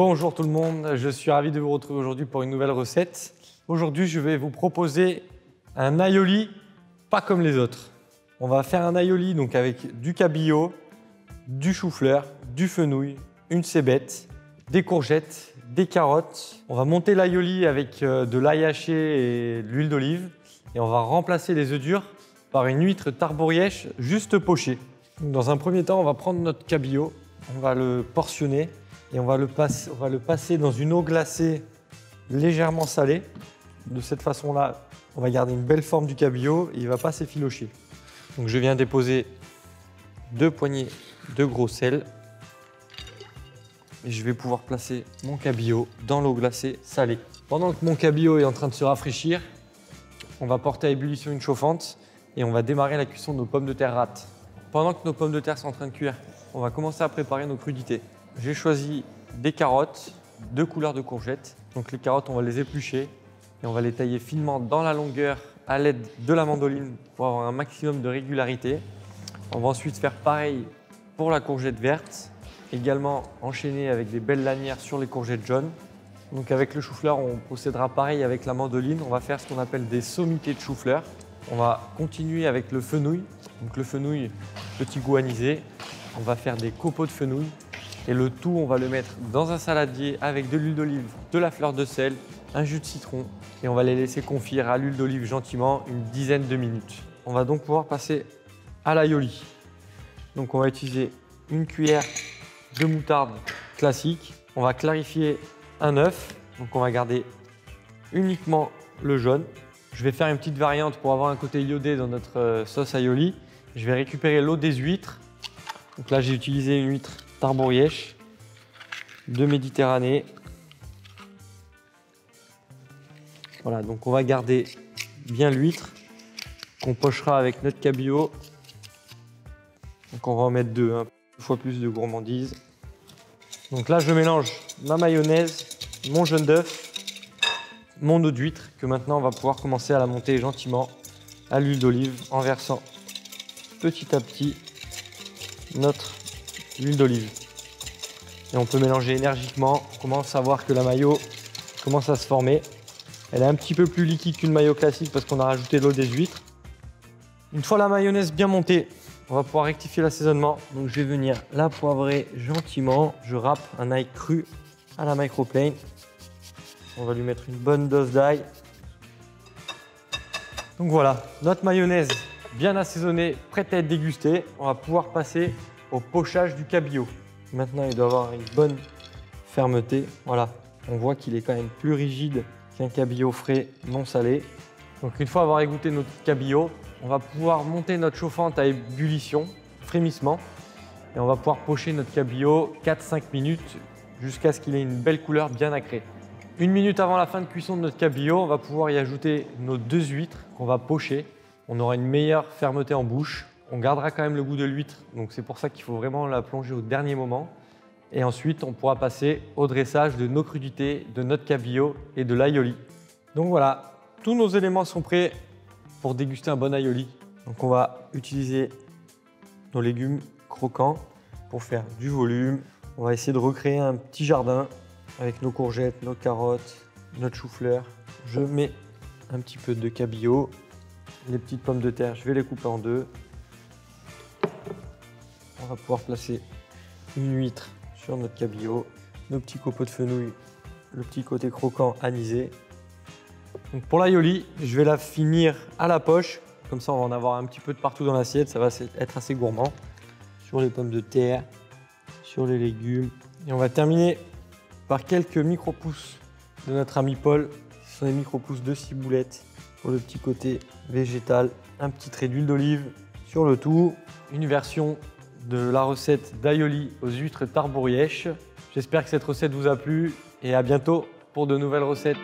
Bonjour tout le monde, je suis ravi de vous retrouver aujourd'hui pour une nouvelle recette. Aujourd'hui, je vais vous proposer un aioli pas comme les autres. On va faire un aioli donc avec du cabillaud, du chou-fleur, du fenouil, une cébette, des courgettes, des carottes. On va monter l'aioli avec de l'ail haché et de l'huile d'olive et on va remplacer les œufs durs par une huître tarborièche juste pochée. Dans un premier temps, on va prendre notre cabillaud, on va le portionner et on va le passer dans une eau glacée légèrement salée. De cette façon-là, on va garder une belle forme du cabillaud et il ne va pas s'effilocher. Donc je viens déposer 2 poignées de gros sel et je vais pouvoir placer mon cabillaud dans l'eau glacée salée. Pendant que mon cabillaud est en train de se rafraîchir, on va porter à ébullition une chauffante et on va démarrer la cuisson de nos pommes de terre râtes. Pendant que nos pommes de terre sont en train de cuire, on va commencer à préparer nos crudités. J'ai choisi des carottes, 2 couleurs de courgettes. Donc les carottes, on va les éplucher et on va les tailler finement dans la longueur à l'aide de la mandoline pour avoir un maximum de régularité. On va ensuite faire pareil pour la courgette verte, également enchaîner avec des belles lanières sur les courgettes jaunes. Donc avec le chou-fleur, on procédera pareil avec la mandoline. On va faire ce qu'on appelle des sommités de chou-fleur. On va continuer avec le fenouil. Donc le fenouil, petit goût anisé. On va faire des copeaux de fenouil. Et le tout, on va le mettre dans un saladier avec de l'huile d'olive, de la fleur de sel, un jus de citron. Et on va les laisser confire à l'huile d'olive gentiment une dizaine de minutes. On va donc pouvoir passer à l'aioli. Donc on va utiliser une cuillère de moutarde classique. On va clarifier un œuf. Donc on va garder uniquement le jaune. Je vais faire une petite variante pour avoir un côté iodé dans notre sauce aioli. Je vais récupérer l'eau des huîtres. Donc là, j'ai utilisé une huître tarborièche de Méditerranée. Voilà, donc on va garder bien l'huître qu'on pochera avec notre cabillaud. Donc on va en mettre 2 fois plus de gourmandise. Donc là, je mélange ma mayonnaise, mon jaune d'œuf, mon eau d'huître, que maintenant on va pouvoir commencer à la monter gentiment à l'huile d'olive en versant petit à petit notre huile d'olive. Et on peut mélanger énergiquement. On commence à voir que la mayo commence à se former. Elle est un petit peu plus liquide qu'une mayo classique parce qu'on a rajouté l'eau des huîtres. Une fois la mayonnaise bien montée, on va pouvoir rectifier l'assaisonnement. Donc je vais venir la poivrer gentiment. Je râpe un ail cru à la microplane. On va lui mettre une bonne dose d'ail. Donc voilà, notre mayonnaise bien assaisonnée, prête à être dégustée. On va pouvoir passer au pochage du cabillaud. Maintenant, il doit avoir une bonne fermeté. Voilà, on voit qu'il est quand même plus rigide qu'un cabillaud frais non salé. Donc une fois avoir égoutté notre cabillaud, on va pouvoir monter notre chauffante à ébullition, frémissement, et on va pouvoir pocher notre cabillaud 4-5 minutes jusqu'à ce qu'il ait une belle couleur bien nacrée. 1 minute avant la fin de cuisson de notre cabillaud, on va pouvoir y ajouter nos 2 huîtres qu'on va pocher. On aura une meilleure fermeté en bouche. On gardera quand même le goût de l'huître, donc c'est pour ça qu'il faut vraiment la plonger au dernier moment. Et ensuite, on pourra passer au dressage de nos crudités, de notre cabillaud et de l'aioli. Donc voilà, tous nos éléments sont prêts pour déguster un bon aioli. Donc on va utiliser nos légumes croquants pour faire du volume. On va essayer de recréer un petit jardin avec nos courgettes, nos carottes, notre chou-fleur. Je mets un petit peu de cabillaud. Les petites pommes de terre, je vais les couper en 2. On va pouvoir placer une huître sur notre cabillaud, nos petits copeaux de fenouil, le petit côté croquant anisé. Donc pour l'aioli, je vais la finir à la poche. Comme ça, on va en avoir un petit peu de partout dans l'assiette. Ça va être assez gourmand. Sur les pommes de terre, sur les légumes. Et on va terminer par quelques micro-pousses de notre ami Paul. Ce sont des micro-pousses de ciboulette pour le petit côté végétal. Un petit trait d'huile d'olive sur le tout. Une version de la recette d'aioli aux huîtres tarborièches. J'espère que cette recette vous a plu et à bientôt pour de nouvelles recettes.